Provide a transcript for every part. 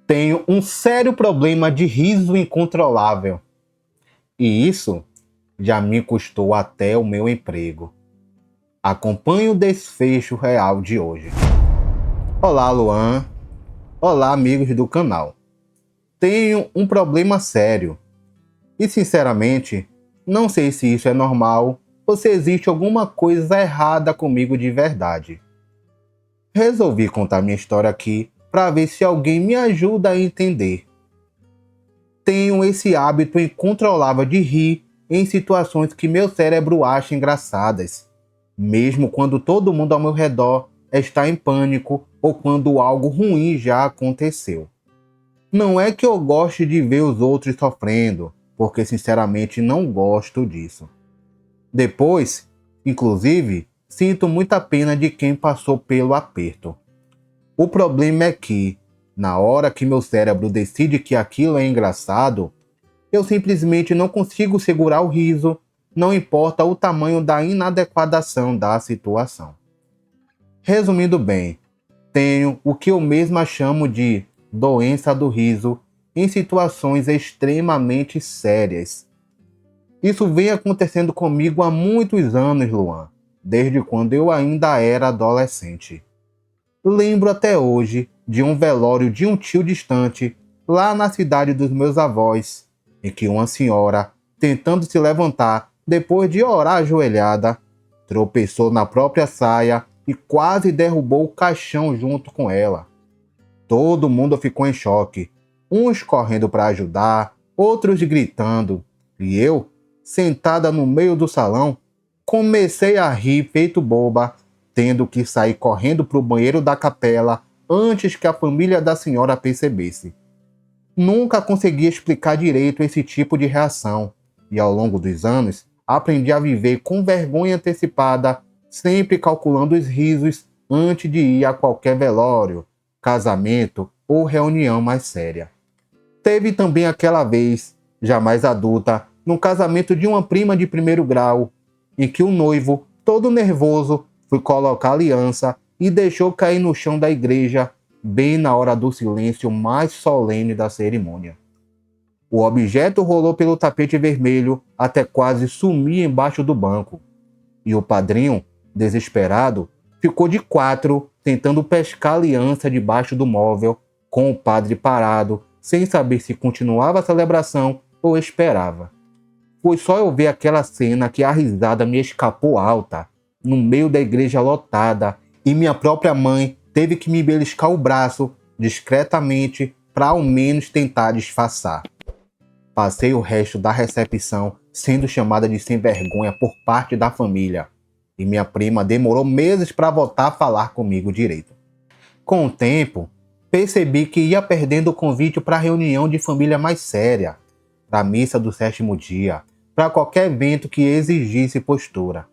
Tenho um sério problema de riso incontrolável. E isso já me custou até o meu emprego. Acompanhe o desfecho real de hoje. Olá, Luan. Olá, amigos do canal. Tenho um problema sério. E, sinceramente, não sei se isso é normal ou se existe alguma coisa errada comigo de verdade. Resolvi contar minha história aqui para ver se alguém me ajuda a entender. Tenho esse hábito incontrolável de rir em situações que meu cérebro acha engraçadas, mesmo quando todo mundo ao meu redor está em pânico ou quando algo ruim já aconteceu. Não é que eu goste de ver os outros sofrendo, porque sinceramente não gosto disso. Depois, inclusive, sinto muita pena de quem passou pelo aperto. O problema é que, na hora que meu cérebro decide que aquilo é engraçado, eu simplesmente não consigo segurar o riso, não importa o tamanho da inadequação da situação. Resumindo bem, tenho o que eu mesma chamo de doença do riso em situações extremamente sérias. Isso vem acontecendo comigo há muitos anos, Luan, desde quando eu ainda era adolescente. Lembro até hoje de um velório de um tio distante, lá na cidade dos meus avós, em que uma senhora, tentando se levantar depois de orar ajoelhada, tropeçou na própria saia e quase derrubou o caixão junto com ela. Todo mundo ficou em choque, uns correndo para ajudar, outros gritando, e eu, sentada no meio do salão, comecei a rir feito boba, tendo que sair correndo para o banheiro da capela antes que a família da senhora percebesse. Nunca consegui explicar direito esse tipo de reação, e ao longo dos anos aprendi a viver com vergonha antecipada, sempre calculando os risos antes de ir a qualquer velório, casamento ou reunião mais séria. Teve também aquela vez, já mais adulta, no casamento de uma prima de primeiro grau, em que o noivo, todo nervoso, foi colocar a aliança e deixou cair no chão da igreja, bem na hora do silêncio mais solene da cerimônia. O objeto rolou pelo tapete vermelho até quase sumir embaixo do banco. E o padrinho, desesperado, ficou de quatro tentando pescar a aliança debaixo do móvel, com o padre parado, sem saber se continuava a celebração ou esperava. Foi só eu ver aquela cena que a risada me escapou alta, no meio da igreja lotada, e minha própria mãe teve que me beliscar o braço discretamente para ao menos tentar disfarçar. Passei o resto da recepção sendo chamada de sem vergonha por parte da família, e minha prima demorou meses para voltar a falar comigo direito. Com o tempo, percebi que ia perdendo o convite para reunião de família mais séria, para a missa do 7º dia, para qualquer evento que exigisse postura.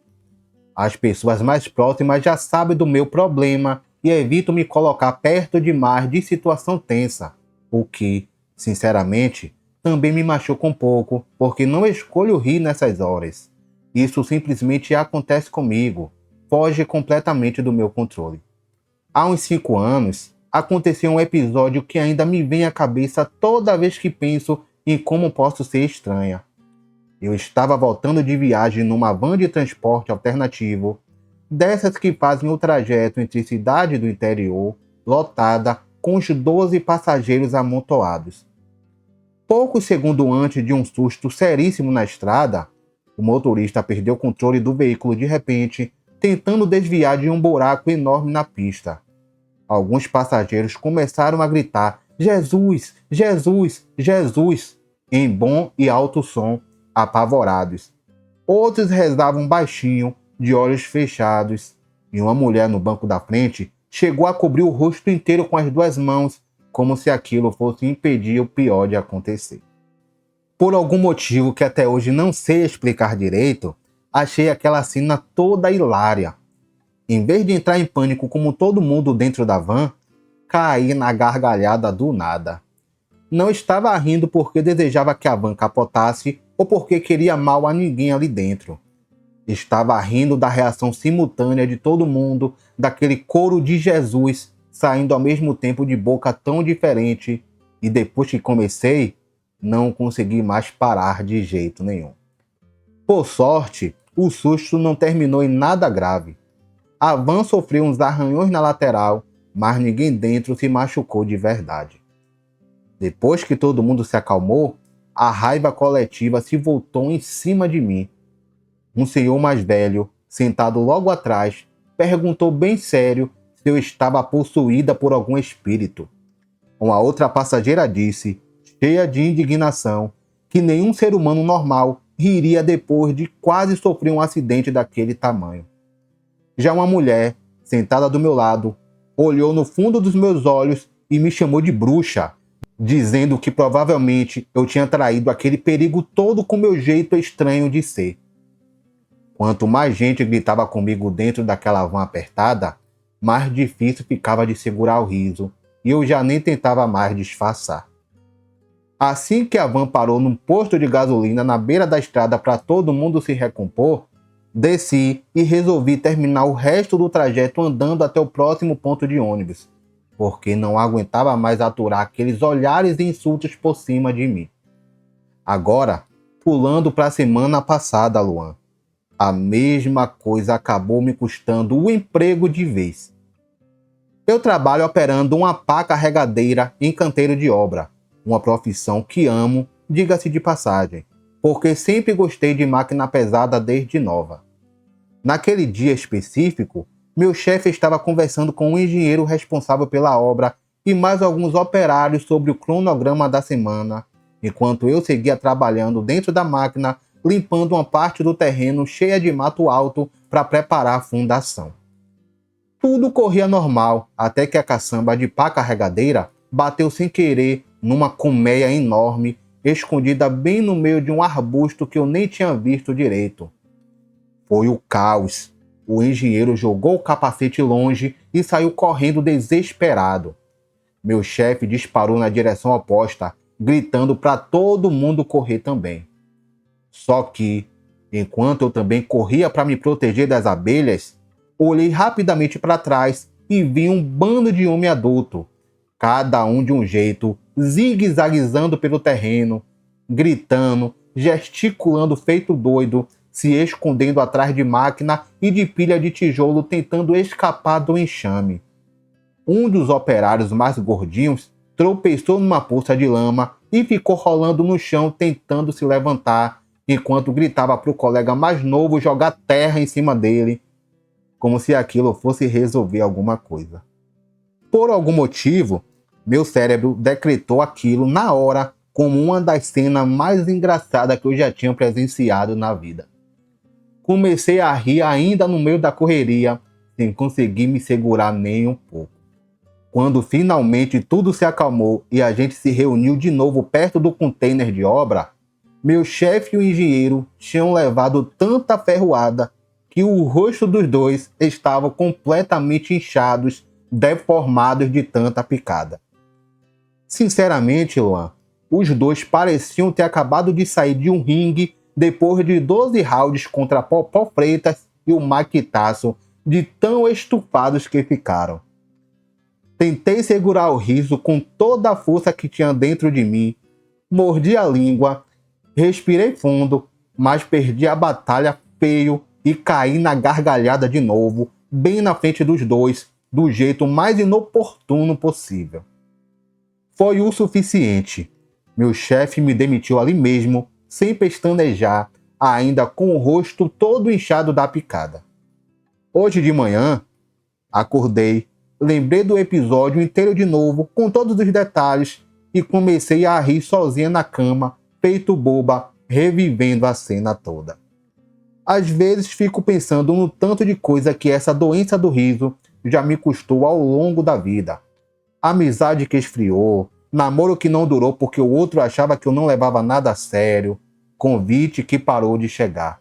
As pessoas mais próximas já sabem do meu problema e evitam me colocar perto demais de situação tensa, o que, sinceramente, também me machuca um pouco, porque não escolho rir nessas horas. Isso simplesmente acontece comigo, foge completamente do meu controle. Há uns 5 anos, aconteceu um episódio que ainda me vem à cabeça toda vez que penso em como posso ser estranha. Eu estava voltando de viagem numa van de transporte alternativo, dessas que fazem o trajeto entre cidade do interior, lotada, com os 12 passageiros amontoados. Poucos segundos antes de um susto seríssimo na estrada, o motorista perdeu o controle do veículo de repente, tentando desviar de um buraco enorme na pista. Alguns passageiros começaram a gritar "Jesus! Jesus! Jesus!" em bom e alto som, apavorados. Outros rezavam baixinho, de olhos fechados, e uma mulher no banco da frente chegou a cobrir o rosto inteiro com as 2 mãos, como se aquilo fosse impedir o pior de acontecer. Por algum motivo que até hoje não sei explicar direito, achei aquela cena toda hilária. Em vez de entrar em pânico como todo mundo dentro da van, caí na gargalhada do nada. Não estava rindo porque desejava que a van capotasse ou porque queria mal a ninguém ali dentro. Estava rindo da reação simultânea de todo mundo, daquele coro de Jesus saindo ao mesmo tempo de boca tão diferente, e depois que comecei, não consegui mais parar de jeito nenhum. Por sorte, o susto não terminou em nada grave. A van sofreu uns arranhões na lateral, mas ninguém dentro se machucou de verdade. Depois que todo mundo se acalmou, a raiva coletiva se voltou em cima de mim. Um senhor mais velho, sentado logo atrás, perguntou bem sério se eu estava possuída por algum espírito. Uma outra passageira disse, cheia de indignação, que nenhum ser humano normal riria depois de quase sofrer um acidente daquele tamanho. Já uma mulher, sentada do meu lado, olhou no fundo dos meus olhos e me chamou de bruxa, dizendo que provavelmente eu tinha traído aquele perigo todo com meu jeito estranho de ser. Quanto mais gente gritava comigo dentro daquela van apertada, mais difícil ficava de segurar o riso, e eu já nem tentava mais disfarçar. Assim que a van parou num posto de gasolina na beira da estrada para todo mundo se recompor, desci e resolvi terminar o resto do trajeto andando até o próximo ponto de ônibus, porque não aguentava mais aturar aqueles olhares e insultos por cima de mim. Agora, pulando para a semana passada, Luan, a mesma coisa acabou me custando o emprego de vez. Eu trabalho operando uma pá carregadeira em canteiro de obra, uma profissão que amo, diga-se de passagem, porque sempre gostei de máquina pesada desde nova. Naquele dia específico, meu chefe estava conversando com um engenheiro responsável pela obra e mais alguns operários sobre o cronograma da semana, enquanto eu seguia trabalhando dentro da máquina, limpando uma parte do terreno cheia de mato alto para preparar a fundação. Tudo corria normal, até que a caçamba de pá carregadeira bateu sem querer numa colmeia enorme, escondida bem no meio de um arbusto que eu nem tinha visto direito. Foi o caos. O engenheiro jogou o capacete longe e saiu correndo desesperado. Meu chefe disparou na direção oposta, gritando para todo mundo correr também. Só que, enquanto eu também corria para me proteger das abelhas, olhei rapidamente para trás e vi um bando de homem adulto, cada um de um jeito, zigue-zaguezando pelo terreno, gritando, gesticulando feito doido, se escondendo atrás de máquina e de pilha de tijolo tentando escapar do enxame. Um dos operários mais gordinhos tropeçou numa poça de lama e ficou rolando no chão tentando se levantar, enquanto gritava para o colega mais novo jogar terra em cima dele, como se aquilo fosse resolver alguma coisa. Por algum motivo, meu cérebro decretou aquilo na hora como uma das cenas mais engraçadas que eu já tinha presenciado na vida. Comecei a rir ainda no meio da correria, sem conseguir me segurar nem um pouco. Quando finalmente tudo se acalmou e a gente se reuniu de novo perto do container de obra, meu chefe e o engenheiro tinham levado tanta ferroada que o rosto dos dois estava completamente inchados, deformados de tanta picada. Sinceramente, Luan, os dois pareciam ter acabado de sair de um ringue depois de 12 rounds contra Popó Freitas e o Maquitaço, de tão estufados que ficaram. Tentei segurar o riso com toda a força que tinha dentro de mim, mordi a língua, respirei fundo, mas perdi a batalha feio e caí na gargalhada de novo, bem na frente dos dois, do jeito mais inoportuno possível. Foi o suficiente. Meu chefe me demitiu ali mesmo, sem pestanejar, ainda com o rosto todo inchado da picada. Hoje de manhã, acordei, lembrei do episódio inteiro de novo, com todos os detalhes, e comecei a rir sozinha na cama, feito boba, revivendo a cena toda. Às vezes fico pensando no tanto de coisa que essa doença do riso já me custou ao longo da vida. Amizade que esfriou, namoro que não durou porque o outro achava que eu não levava nada a sério, convite que parou de chegar.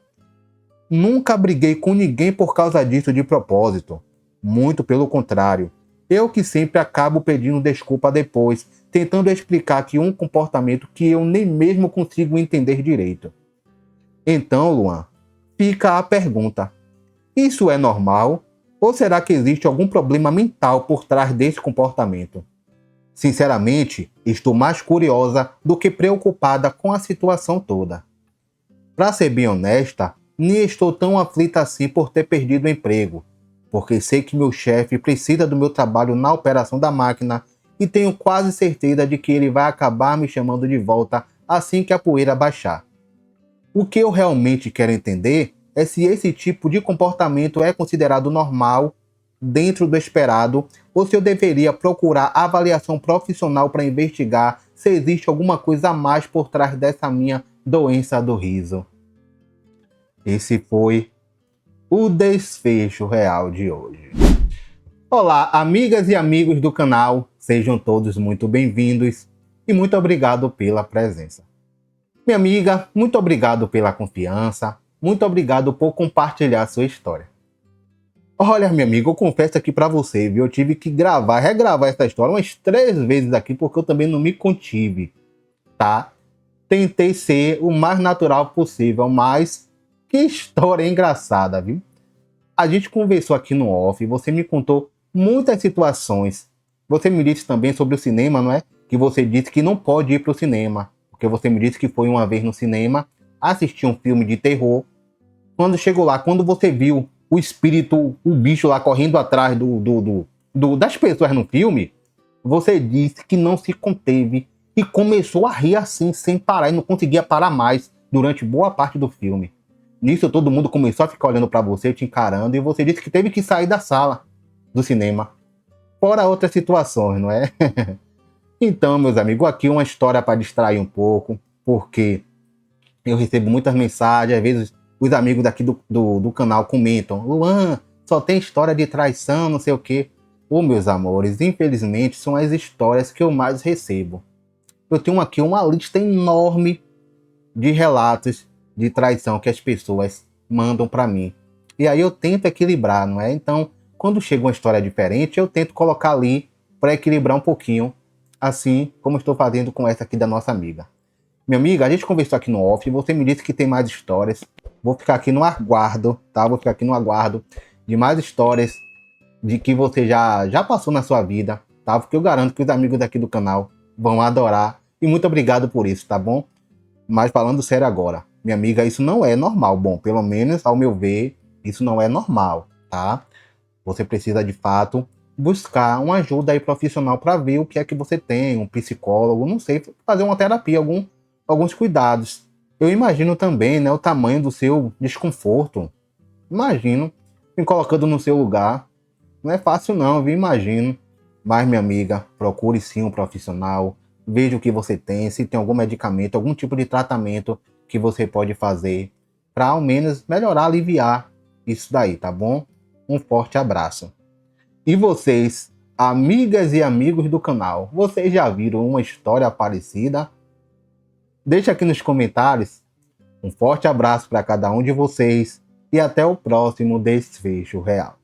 Nunca briguei com ninguém por causa disso de propósito. Muito pelo contrário. Eu que sempre acabo pedindo desculpa depois, tentando explicar que um comportamento que eu nem mesmo consigo entender direito. Então, Luan, fica a pergunta. Isso é normal? Ou será que existe algum problema mental por trás desse comportamento? Sinceramente, estou mais curiosa do que preocupada com a situação toda. Para ser bem honesta, nem estou tão aflita assim por ter perdido o emprego, porque sei que meu chefe precisa do meu trabalho na operação da máquina e tenho quase certeza de que ele vai acabar me chamando de volta assim que a poeira baixar. O que eu realmente quero entender é se esse tipo de comportamento é considerado normal, dentro do esperado, ou se eu deveria procurar avaliação profissional para investigar se existe alguma coisa a mais por trás dessa minha doença do riso. Esse foi o desfecho real de hoje. Olá, amigas e amigos do canal, sejam todos muito bem-vindos e muito obrigado pela presença. Minha amiga, muito obrigado pela confiança, muito obrigado por compartilhar sua história. Olha, minha amiga, eu confesso aqui pra você, viu? Eu tive que regravar essa história umas 3 vezes aqui, porque eu também não me contive, tá? Tentei ser o mais natural possível, mas que história engraçada, viu? A gente conversou aqui no off, você me contou muitas situações. Você me disse também sobre o cinema, não é? Que você disse que não pode ir pro cinema, porque você me disse que foi uma vez no cinema, assistir um filme de terror. Quando chegou lá, quando você viu o espírito, o bicho lá correndo atrás das pessoas no filme, você disse que não se conteve e começou a rir assim, sem parar, e não conseguia parar mais durante boa parte do filme. Nisso, todo mundo começou a ficar olhando para você, te encarando, e você disse que teve que sair da sala do cinema. Fora outras situações, não é? Então, meus amigos, aqui uma história para distrair um pouco, porque eu recebo muitas mensagens, às vezes os amigos daqui do canal comentam: Luan, só tem história de traição, não sei o quê. Ô, meus amores, infelizmente são as histórias que eu mais recebo. Eu tenho aqui uma lista enorme de relatos de traição que as pessoas mandam para mim. E aí eu tento equilibrar, não é? Então, quando chega uma história diferente, eu tento colocar ali para equilibrar um pouquinho, assim como estou fazendo com essa aqui da nossa amiga. Minha amiga, a gente conversou aqui no off, você me disse que tem mais histórias. Vou ficar aqui no aguardo, tá? Vou ficar aqui no aguardo de mais histórias de que você já passou na sua vida, tá? Porque eu garanto que os amigos daqui do canal vão adorar. E muito obrigado por isso, tá bom? Mas falando sério agora, minha amiga, isso não é normal. Bom, pelo menos ao meu ver, isso não é normal, tá? Você precisa de fato buscar uma ajuda aí profissional para ver o que é que você tem, um psicólogo, não sei, fazer uma terapia, alguns cuidados. Eu imagino também, né, o tamanho do seu desconforto. Imagino, me colocando no seu lugar. Não é fácil não, viu? Imagino. Mas, minha amiga, procure sim um profissional. Veja o que você tem, se tem algum medicamento, algum tipo de tratamento que você pode fazer para ao menos melhorar, aliviar isso daí, tá bom? Um forte abraço. E vocês, amigas e amigos do canal, vocês já viram uma história parecida? Deixa aqui nos comentários. Um forte abraço para cada um de vocês e até o próximo Desfecho Real.